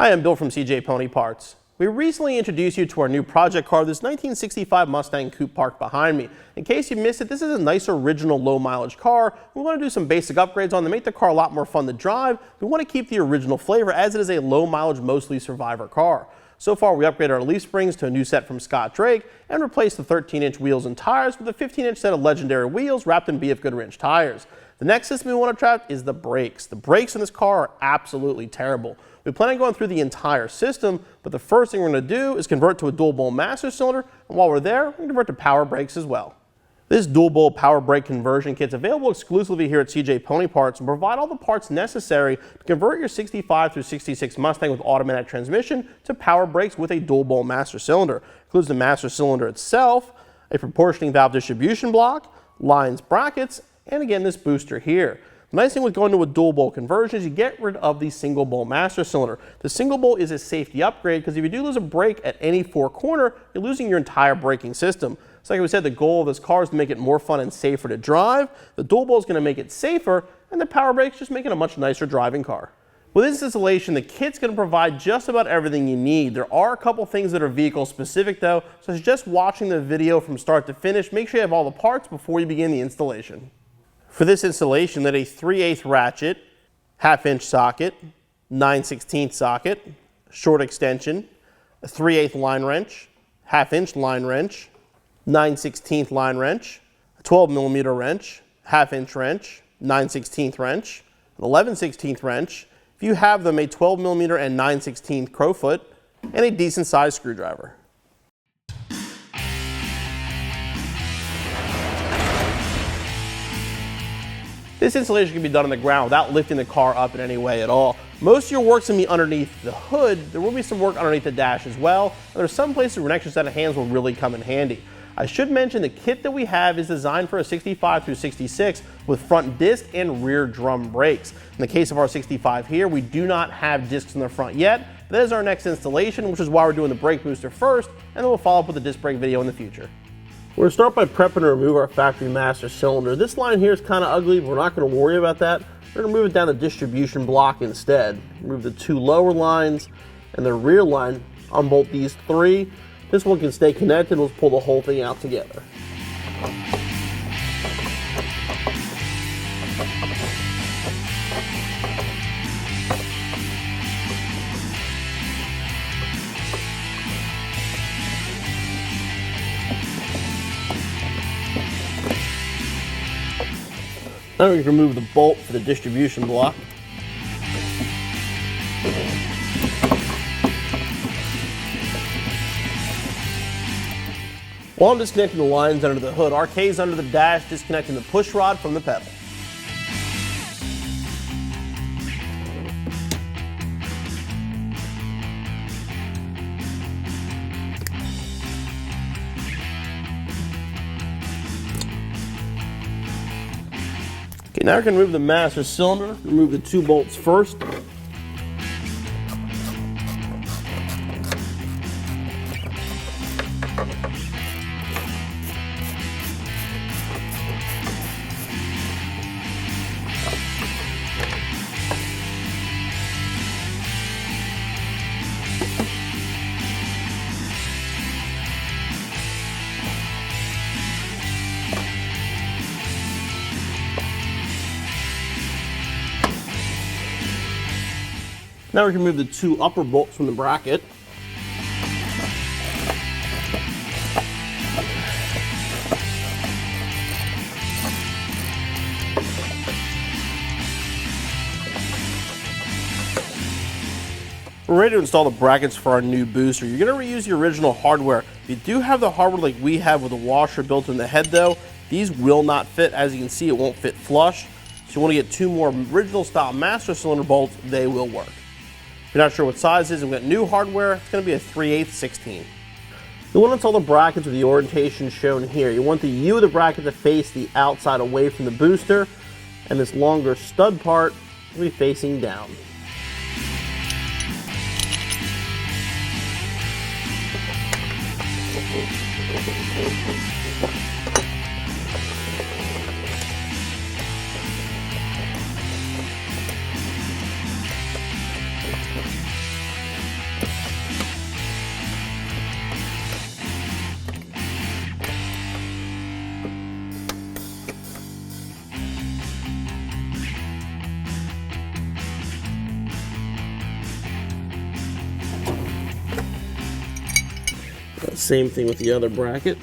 Hi, I'm Bill from CJ Pony Parts. We recently introduced you to our new project car, this 1965 Mustang Coupe parked behind me. In case you missed it, this is a nice original low mileage car. We want to do some basic upgrades on to make the car a lot more fun to drive. We want to keep the original flavor as it is a low mileage, mostly survivor car. So far, we upgraded our leaf springs to a new set from Scott Drake and replaced the 13-inch wheels and tires with a 15-inch set of legendary wheels wrapped in BF Goodwrench tires. The next system we want to try is the brakes. The brakes in this car are absolutely terrible. We plan on going through the entire system, but the first thing we're going to do is convert to a dual bowl master cylinder, and while we're there, we can convert to power brakes as well. This dual bowl power brake conversion kit is available exclusively here at CJ Pony Parts and provide all the parts necessary to convert your 65 through 66 Mustang with automatic transmission to power brakes with a dual bowl master cylinder. It includes the master cylinder itself, a proportioning valve distribution block, lines brackets, and again this booster here. The nice thing with going to a dual bowl conversion is you get rid of the single bowl master cylinder. The single bowl is a safety upgrade because if you do lose a brake at any four corner, you're losing your entire braking system. So like we said, the goal of this car is to make it more fun and safer to drive. The dual bowl is going to make it safer, and the power brakes just make it a much nicer driving car. With this installation, the kit's going to provide just about everything you need. There are a couple things that are vehicle specific though, so just watching the video from start to finish, make sure you have all the parts before you begin the installation. For this installation, let a 3/8 ratchet, 1/2 inch socket, 9/16 socket, short extension, a 3/8 line wrench, 1/2 inch line wrench, 9/16 line wrench, a 12mm wrench, 1/2 inch wrench, 9/16 wrench, an 11/16 wrench, if you have them, a 12mm and 9/16 crowfoot, and a decent sized screwdriver. This installation can be done on the ground without lifting the car up in any way at all. Most of your work's going to be underneath the hood. There will be some work underneath the dash as well. And there's some places where an extra set of hands will really come in handy. I should mention the kit that we have is designed for a 65 through 66 with front disc and rear drum brakes. In the case of our 65 here, we do not have discs in the front yet. That is our next installation, which is why we're doing the brake booster first, and then we'll follow up with the disc brake video in the future. We're going to start by prepping to remove our factory master cylinder. This line here is kind of ugly, but we're not going to worry about that. We're going to move it down the distribution block instead. Remove the two lower lines and the rear line, unbolt these three. This one can stay connected. Let's pull the whole thing out together. Now we can remove the bolt for the distribution block. While I'm disconnecting the lines under the hood, RK's under the dash, disconnecting the push rod from the pedal. Okay, now we can remove the master cylinder. Remove the two bolts first. Now we can remove the two upper bolts from the bracket. We're ready to install the brackets for our new booster. You're going to reuse the original hardware. If you do have the hardware like we have with a washer built in the head though, these will not fit. As you can see, it won't fit flush. So you want to get two more original style master cylinder bolts, they will work. If you're not sure what size it is, we've got new hardware, it's going to be a 3/8 16. You want to install the brackets with the orientation shown here. You want the U of the bracket to face the outside away from the booster, and this longer stud part will be facing down. Same thing with the other bracket.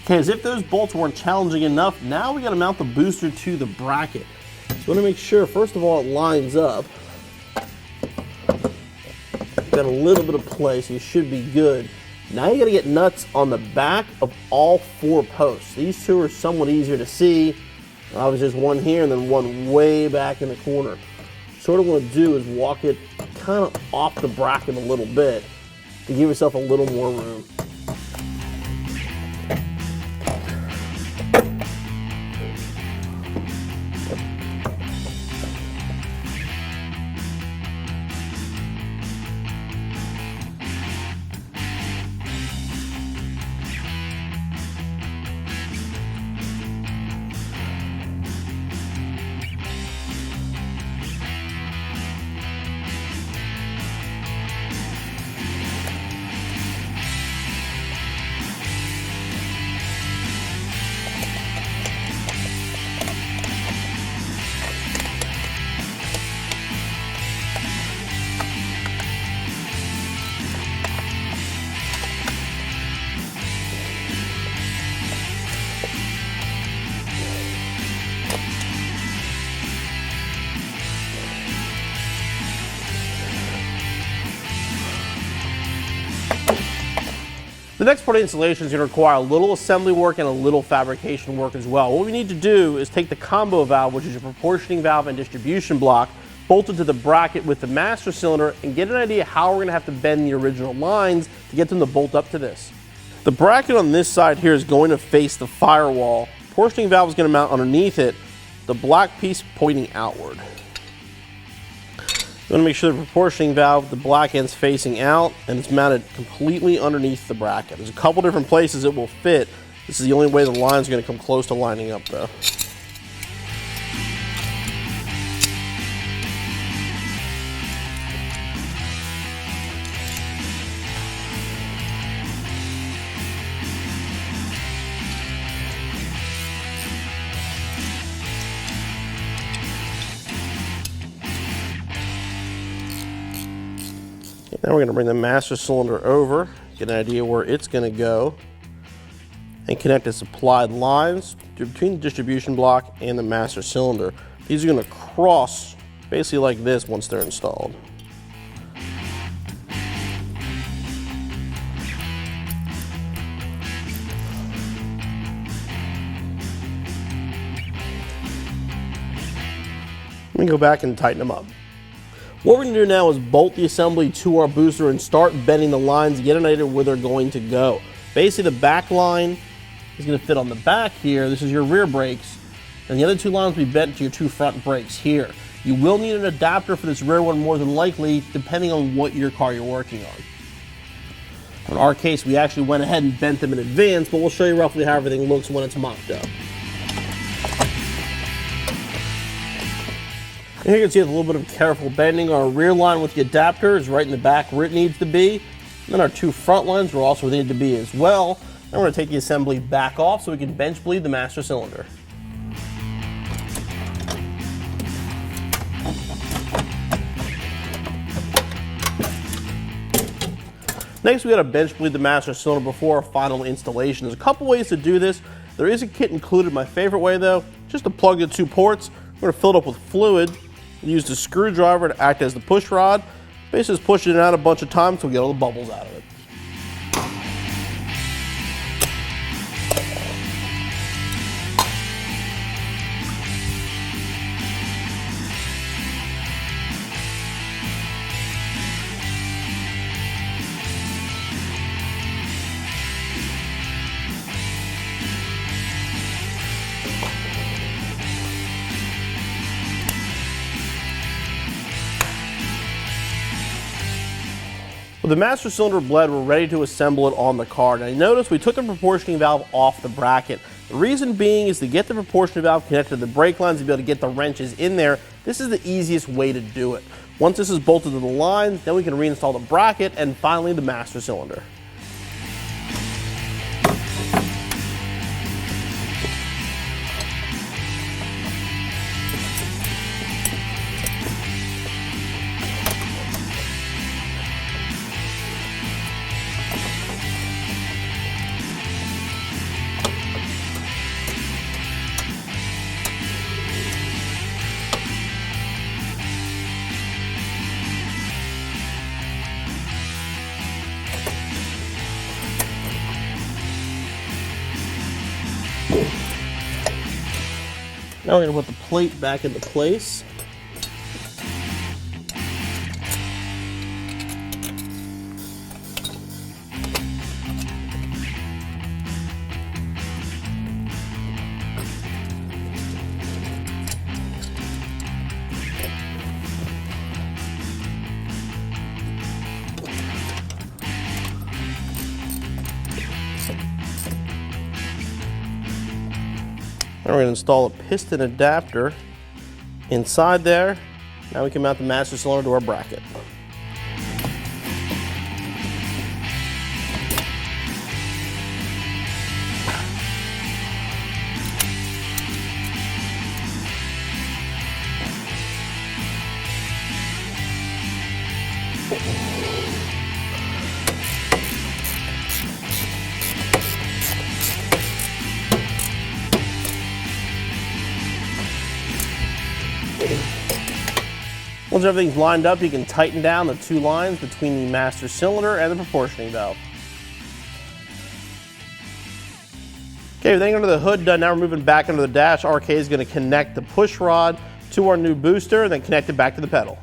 Okay, as if those bolts weren't challenging enough, now we got to mount the booster to the bracket. So we want to make sure, first of all, it lines up. Got a little bit of play, so you should be good. Now you got to get nuts on the back of all 4 posts. These 2 are somewhat easier to see. Obviously, there's one here and then one way back in the corner. So what I want to do is walk it kind of off the bracket a little bit to give yourself a little more room. The next part of the installation is going to require a little assembly work and a little fabrication work as well. What we need to do is take the combo valve, which is your proportioning valve and distribution block, bolt it to the bracket with the master cylinder, and get an idea how we're going to have to bend the original lines to get them to bolt up to this. The bracket on this side here is going to face the firewall. Proportioning valve is going to mount underneath it, the black piece pointing outward. You want to make sure the proportioning valve, the black end's facing out, and it's mounted completely underneath the bracket. There's a couple different places it will fit. This is the only way the line's going to come close to lining up though. Now we're going to bring the master cylinder over, get an idea where it's going to go, and connect the supplied lines between the distribution block and the master cylinder. These are going to cross basically like this once they're installed. Let me go back and tighten them up. What we're going to do now is bolt the assembly to our booster and start bending the lines to get an idea where they're going to go. Basically, the back line is going to fit on the back here. This is your rear brakes. And the other 2 lines will be bent to your 2 front brakes here. You will need an adapter for this rear one more than likely, depending on what your car you're working on. In our case, we actually went ahead and bent them in advance, but we'll show you roughly how everything looks when it's mocked up. And here you can see with a little bit of careful bending, our rear line with the adapter is right in the back where it needs to be. And then our 2 front lines are also where they need to be as well. And we're going to take the assembly back off so we can bench bleed the master cylinder. Next, we got to bench bleed the master cylinder before our final installation. There's a couple ways to do this. There is a kit included. My favorite way though, just to plug the 2 ports. We're going to fill it up with fluid. Use the screwdriver to act as the push rod. Basically just pushing it out a bunch of times so we get all the bubbles out of it. With the master cylinder bled, we're ready to assemble it on the car. Now you notice we took the proportioning valve off the bracket. The reason being is to get the proportion valve connected to the brake lines to be able to get the wrenches in there. This is the easiest way to do it. Once this is bolted to the line, then we can reinstall the bracket and finally the master cylinder. Now we're going to put the plate back into place. Now we're going to install a piston adapter inside there. Now we can mount the master cylinder to our bracket. Once everything's lined up, you can tighten down the two lines between the master cylinder and the proportioning valve. Okay, everything under the hood done. Now we're moving back under the dash. RK is going to connect the push rod to our new booster and then connect it back to the pedal.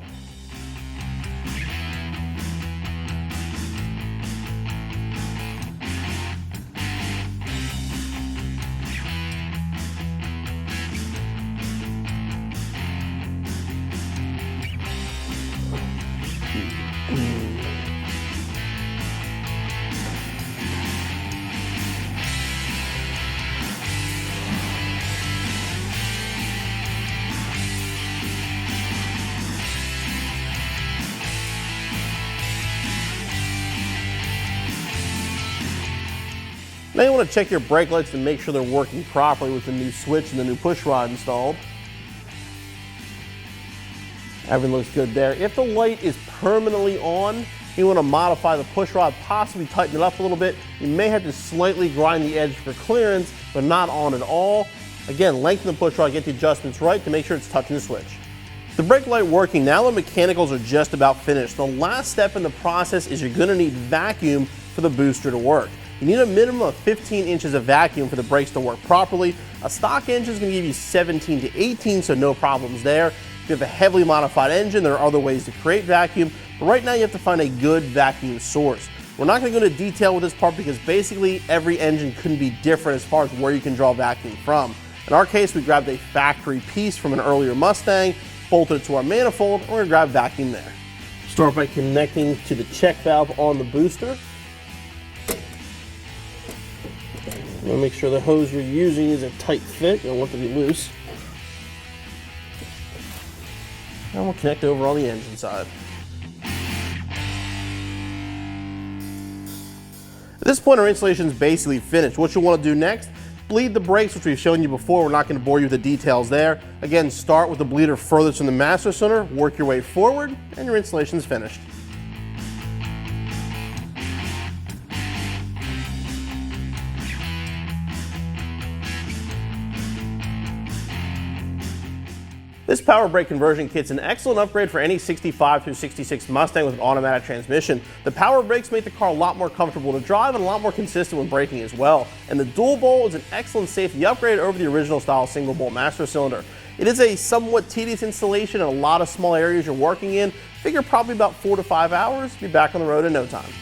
Now you want to check your brake lights to make sure they're working properly with the new switch and the new push rod installed. Everything looks good there. If the light is permanently on, you want to modify the push rod, possibly tighten it up a little bit. You may have to slightly grind the edge for clearance, but not on at all. Again, lengthen the push rod, get the adjustments right to make sure it's touching the switch. The brake light working, now the mechanicals are just about finished. The last step in the process is you're going to need vacuum for the booster to work. You need a minimum of 15 inches of vacuum for the brakes to work properly. A stock engine is going to give you 17 to 18, so no problems there. If you have a heavily modified engine, there are other ways to create vacuum, but right now you have to find a good vacuum source. We're not going to go into detail with this part because basically every engine couldn't be different as far as where you can draw vacuum from. In our case, we grabbed a factory piece from an earlier Mustang, bolted it to our manifold, and we're going to grab vacuum there. Start by connecting to the check valve on the booster. You want to make sure the hose you're using is a tight fit. You don't want it to be loose. And we'll connect over on the engine side. At this point, our installation is basically finished. What you'll want to do next, bleed the brakes, which we've shown you before. We're not going to bore you with the details there. Again, start with the bleeder furthest from the master cylinder, work your way forward, and your installation is finished. This power brake conversion kit's an excellent upgrade for any 65 through 66 Mustang with an automatic transmission. The power brakes make the car a lot more comfortable to drive and a lot more consistent when braking as well. And the dual bowl is an excellent safety upgrade over the original style single bowl master cylinder. It is a somewhat tedious installation in a lot of small areas you're working in. Figure probably about 4 to 5 hours. Be back on the road in no time.